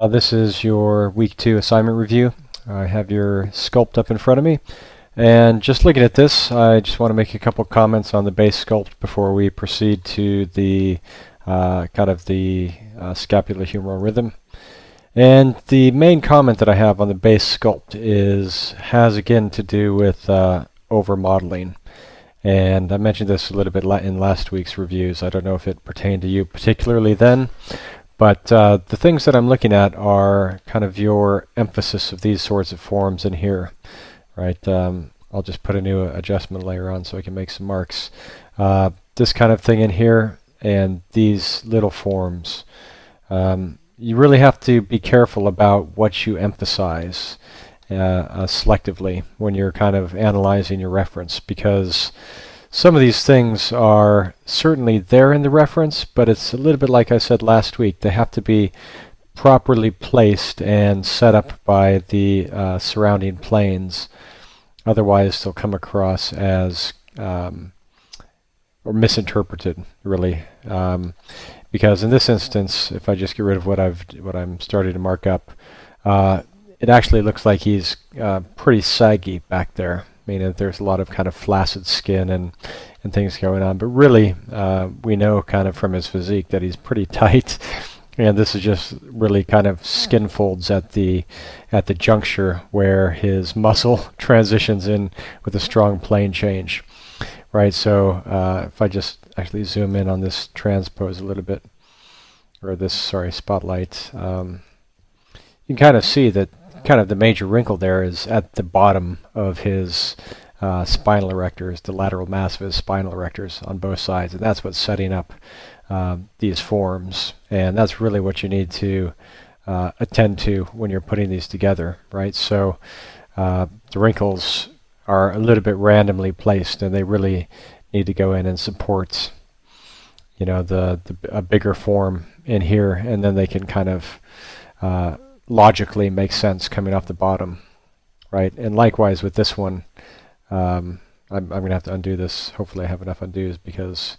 This is your week 2 assignment review. I have your sculpt up in front of me. And just looking at this, I just want to make a couple comments on the base sculpt before we proceed to the scapulohumeral rhythm. And the main comment that I have on the base sculpt has again to do with over modeling. And I mentioned this a little bit in last week's reviews. I don't know if it pertained to you particularly then, but the things that I'm looking at are kind of your emphasis of these sorts of forms in here, right? I'll just put a new adjustment layer on so I can make some marks. This kind of thing in here and these little forms. You really have to be careful about what you emphasize selectively when you're kind of analyzing your reference, because some of these things are certainly there in the reference, but it's a little bit like I said last week. They have to be properly placed and set up by the surrounding planes. Otherwise, they'll come across as or misinterpreted, really. Because in this instance, if I just get rid of what I'm starting to mark up, it actually looks like he's pretty saggy back there, meaning that there's a lot of kind of flaccid skin and things going on. But really, we know kind of from his physique that he's pretty tight, and this is just really kind of skin folds at the juncture where his muscle transitions in with a strong plane change, right? So if I just actually zoom in on this transpose a little bit, or this, sorry, spotlight, you can kind of see that kind of the major wrinkle there is at the bottom of his spinal erectors, the lateral mass of his spinal erectors on both sides, and that's what's setting up these forms, and that's really what you need to attend to when you're putting these together, right? So the wrinkles are a little bit randomly placed, and they really need to go in and support, you know, a bigger form in here, and then they can kind of logically make sense coming off the bottom, right? And likewise with this one, I'm going to have to undo this. Hopefully I have enough undos because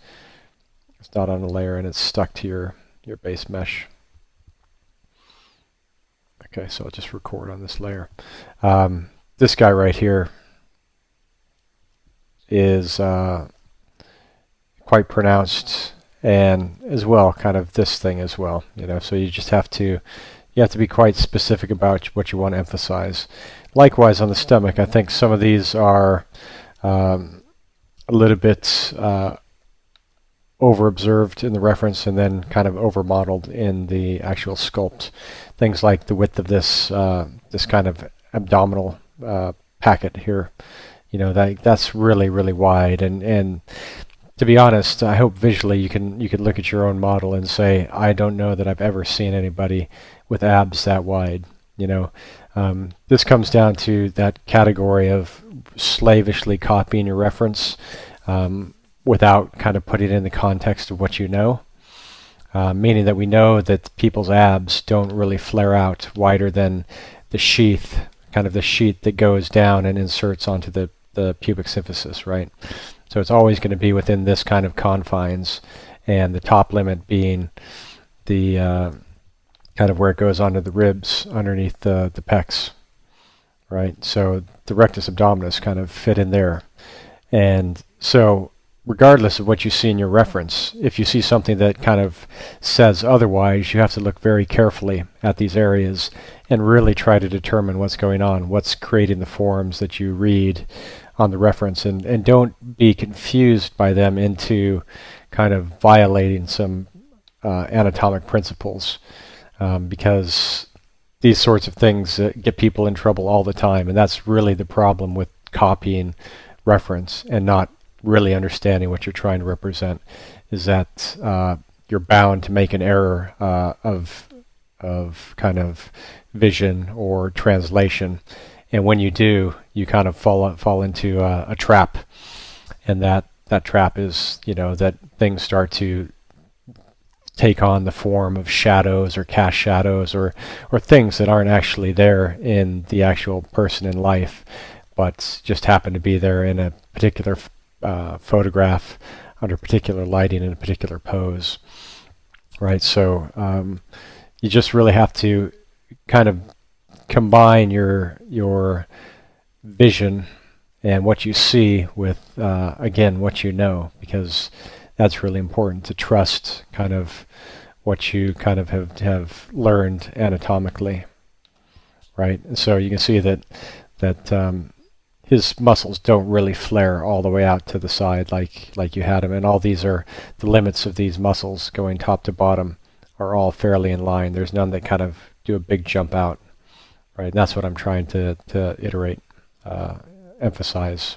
it's not on a layer and it's stuck to your base mesh. Okay, so I'll just record on this layer. This guy right here is quite pronounced, and as well kind of this thing as well, you know, so you just have to be quite specific about what you want to emphasize. Likewise on the stomach, I think some of these are a little bit over-observed in the reference and then kind of over-modeled in the actual sculpt. Things like the width of this this kind of abdominal packet here, you know, that's really, really wide. And to be honest, I hope visually you can look at your own model and say, I don't know that I've ever seen anybody with abs that wide. You know, this comes down to that category of slavishly copying your reference without kind of putting it in the context of what you know. Meaning that we know that people's abs don't really flare out wider than the sheath, kind of the sheet that goes down and inserts onto the pubic symphysis, right? So it's always going to be within this kind of confines, and the top limit being the kind of where it goes onto the ribs underneath the pecs, right? So the rectus abdominis kind of fit in there. And so regardless of what you see in your reference, if you see something that kind of says otherwise, you have to look very carefully at these areas and really try to determine what's going on, what's creating the forms that you read on the reference, and don't be confused by them into kind of violating some anatomic principles, because these sorts of things get people in trouble all the time, and that's really the problem with copying reference and not really understanding what you're trying to represent, is that you're bound to make an error of kind of vision or translation. And when you do, you kind of fall into a trap, and that trap is, you know, that things start to take on the form of shadows or cast shadows or things that aren't actually there in the actual person in life, but just happen to be there in a particular photograph under particular lighting in a particular pose, right? So you just really have to kind of combine your vision and what you see with again what you know, because that's really important to trust kind of what you kind of have learned anatomically, right? And so you can see that his muscles don't really flare all the way out to the side like you had him, and all these are the limits of these muscles going top to bottom are all fairly in line. There's none that kind of do a big jump out, right? And that's what I'm trying to iterate, emphasize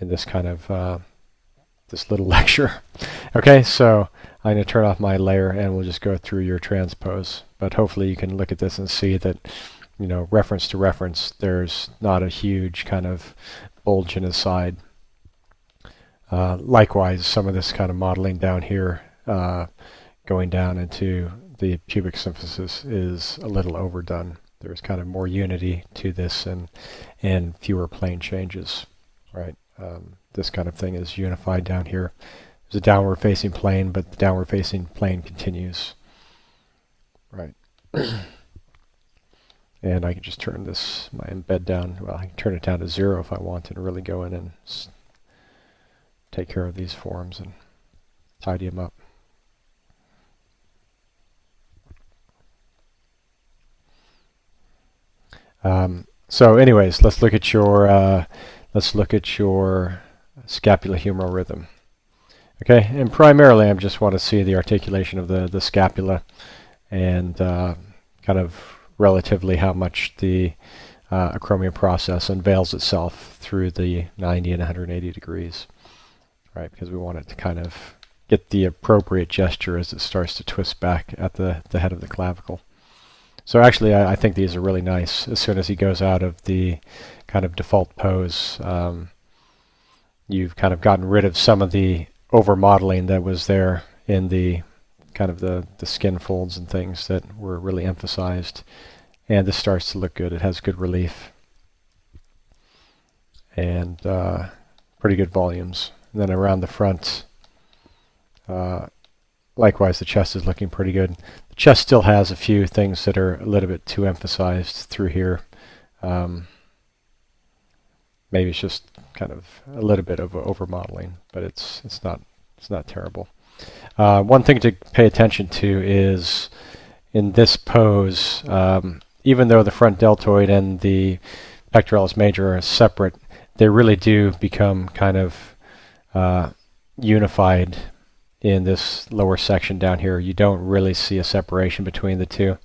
in this kind of this little lecture. Okay, so I'm going to turn off my layer and we'll just go through your transpose. But hopefully you can look at this and see that, you know, reference to reference, there's not a huge kind of bulge in his side. Likewise, some of this kind of modeling down here, going down into the pubic symphysis, is a little overdone. There's kind of more unity to this and fewer plane changes, right? This kind of thing is unified down here. There's a downward facing plane, but the downward facing plane continues, right? And I can just turn my embed down. Well, I can turn it down to 0 if I want and really go in and take care of these forms and tidy them up. So anyways, let's look at your scapulohumeral rhythm. Okay, and primarily I just want to see the articulation of the scapula and kind of relatively how much the acromion process unveils itself through the 90 and 180 degrees, right? Because we want it to kind of get the appropriate gesture as it starts to twist back at the head of the clavicle. So actually I think these are really nice. As soon as he goes out of the kind of default pose, you've kind of gotten rid of some of the over modeling that was there in the kind of the skin folds and things that were really emphasized, and this starts to look good. It has good relief and pretty good volumes. And then around the front, likewise the chest is looking pretty good. The chest still has a few things that are a little bit too emphasized through here. Maybe it's just kind of a little bit of over modeling, but it's not terrible. One thing to pay attention to is in this pose, even though the front deltoid and the pectoralis major are separate, they really do become kind of unified in this lower section down here. You don't really see a separation between the two,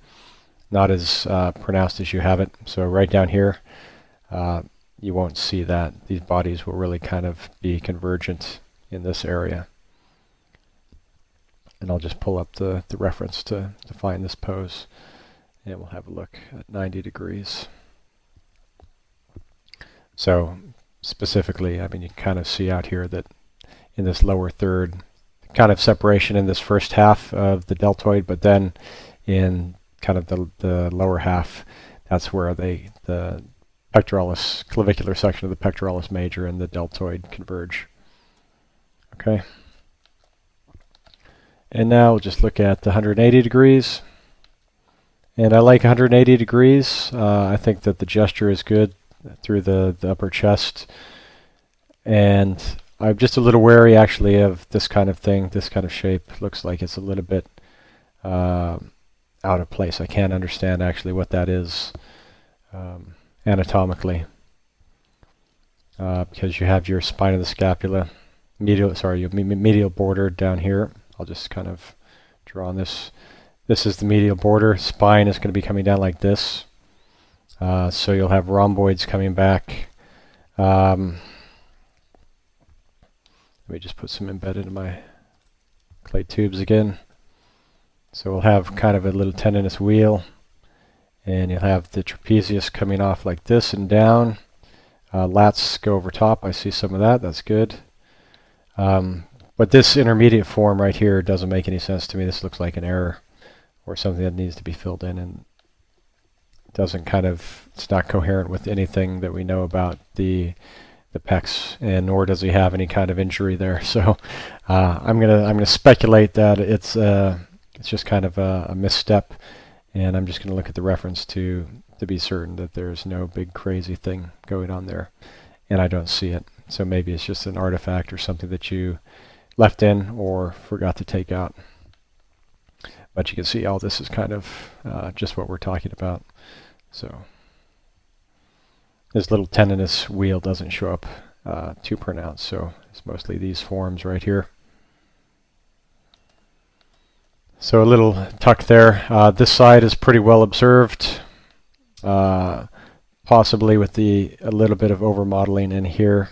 not as pronounced as you have it. So right down here, you won't see that. These bodies will really kind of be convergent in this area. And I'll just pull up the reference to find this pose, and we'll have a look at 90 degrees. So specifically, I mean, you kind of see out here that in this lower third, kind of separation in this first half of the deltoid, but then in kind of the lower half, that's where the pectoralis, clavicular section of the pectoralis major and the deltoid converge. Okay. And now we'll just look at the 180 degrees. And I like 180 degrees. I think that the gesture is good through the upper chest. And I'm just a little wary actually of this kind of thing. This kind of shape looks like it's a little bit out of place. I can't understand actually what that is anatomically. Because you have your spine of the scapula, medial border down here. I'll just kind of draw on this. This is the medial border. Spine is going to be coming down like this. So you'll have rhomboids coming back. Let me just put some embedded in my clay tubes again. So we'll have kind of a little tendinous wheel. And you'll have the trapezius coming off like this and down. Lats go over top. I see some of that. That's good. But this intermediate form right here doesn't make any sense to me. This looks like an error or something that needs to be filled in, and doesn't kind of, it's not coherent with anything that we know about the pecs, and nor does he have any kind of injury there. So I'm gonna speculate that it's just kind of a misstep, And I'm just going to look at the reference to be certain that there's no big crazy thing going on there. And I don't see it. So maybe it's just an artifact or something that you left in or forgot to take out. But you can see all this is kind of just what we're talking about. So this little tendinous wheel doesn't show up too pronounced, so it's mostly these forms right here. So a little tuck there. This side is pretty well observed, possibly with a little bit of over modeling in here.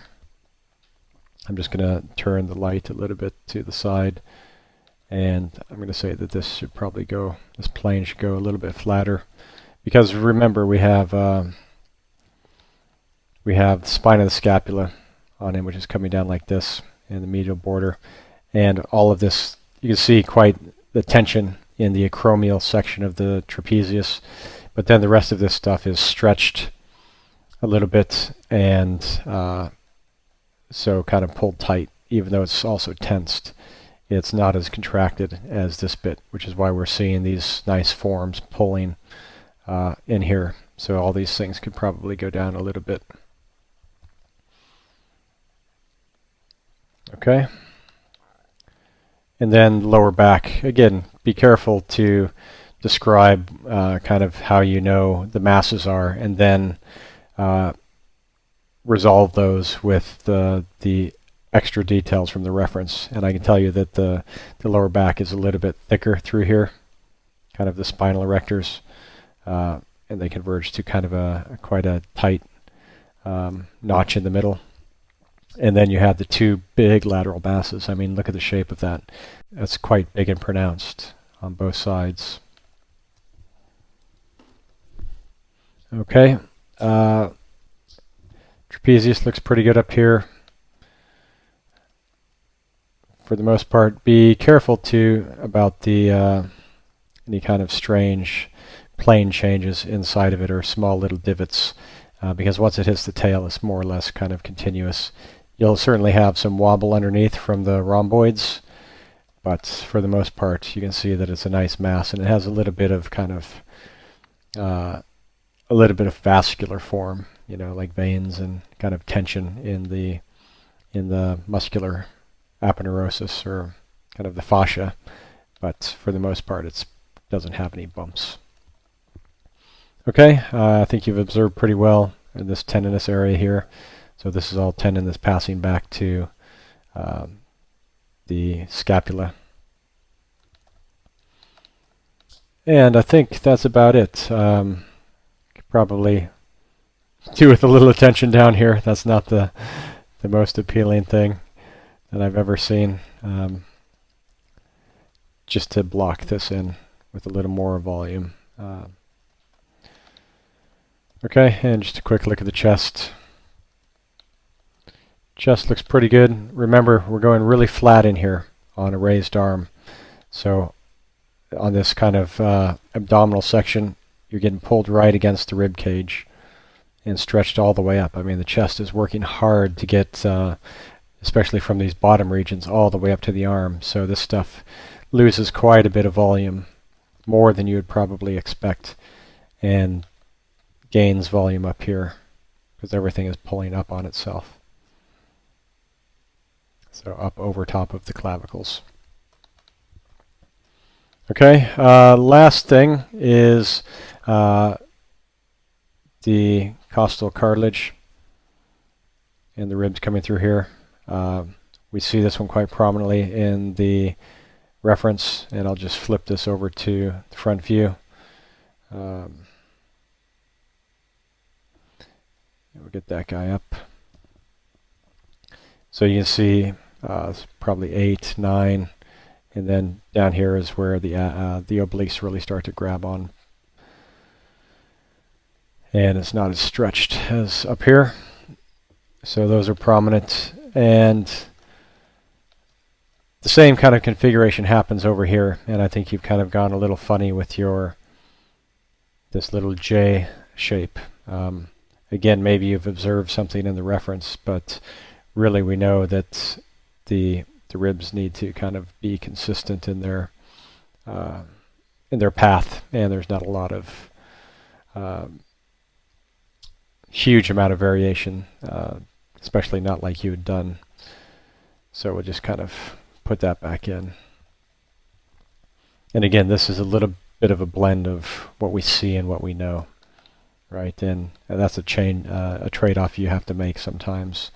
I'm just going to turn the light a little bit to the side, and I'm going to say that this should probably go, this plane should go a little bit flatter, because remember we have the spine of the scapula on him, which is coming down like this in the medial border, and all of this, you can see quite the tension in the acromial section of the trapezius, but then the rest of this stuff is stretched a little bit, and so kind of pulled tight, even though it's also tensed. It's not as contracted as this bit, which is why we're seeing these nice forms pulling in here. So all these things could probably go down a little bit. Okay. And then lower back. Again, be careful to describe kind of how you know the masses are, and then resolve those with the extra details from the reference. And I can tell you that the lower back is a little bit thicker through here, kind of the spinal erectors, and they converge to kind of quite a tight notch in the middle. And then you have the two big lateral masses. I mean, look at the shape of that. That's quite big and pronounced on both sides. Okay. Trapezius looks pretty good up here. For the most part, be careful too about the any kind of strange plane changes inside of it or small little divots, because once it hits the tail, it's more or less kind of continuous. You'll certainly have some wobble underneath from the rhomboids, but for the most part, you can see that it's a nice mass, and it has a little bit of kind of vascular form, you know, like veins and kind of tension in the muscular aponeurosis, or kind of the fascia, but for the most part, it doesn't have any bumps. Okay, I think you've observed pretty well in this tendinous area here. So this is all tendon that's passing back to the scapula. And I think that's about it. Could probably do with a little attention down here. That's not the most appealing thing that I've ever seen. Just to block this in with a little more volume. Okay, and just a quick look at the chest. Chest looks pretty good. Remember, we're going really flat in here on a raised arm. So on this kind of abdominal section, you're getting pulled right against the rib cage and stretched all the way up. I mean, the chest is working hard to get, especially from these bottom regions, all the way up to the arm. So this stuff loses quite a bit of volume, more than you would probably expect, and gains volume up here because everything is pulling up on itself. So up over top of the clavicles. Okay, last thing is the costal cartilage and the ribs coming through here. We see this one quite prominently in the reference, and I'll just flip this over to the front view. We'll get that guy up. So you can see it's probably 8, 9, and then down here is where the obliques really start to grab on. And it's not as stretched as up here. So those are prominent, and the same kind of configuration happens over here, and I think you've kind of gone a little funny with this little J shape. Again, maybe you've observed something in the reference, but really we know that the ribs need to kind of be consistent in their in their path, and there's not a lot of huge amount of variation, especially not like you had done. So we'll just kind of put that back in. And again, this is a little bit of a blend of what we see and what we know, right? And that's a trade-off you have to make sometimes.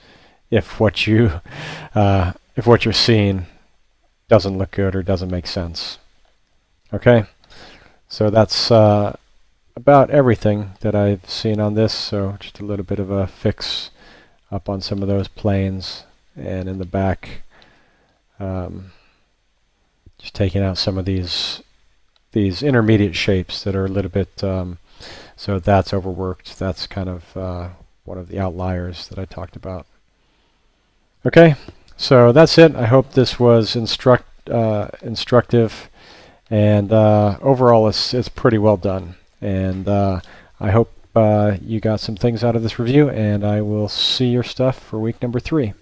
If what you're seeing doesn't look good or doesn't make sense. Okay, so that's about everything that I've seen on this. So just a little bit of a fix up on some of those planes, and in the back, just taking out some of these intermediate shapes that are a little bit. So that's overworked. That's kind of one of the outliers that I talked about. Okay, so that's it. I hope this was instructive, and overall it's pretty well done. And I hope you got some things out of this review, and I will see your stuff for week number 3.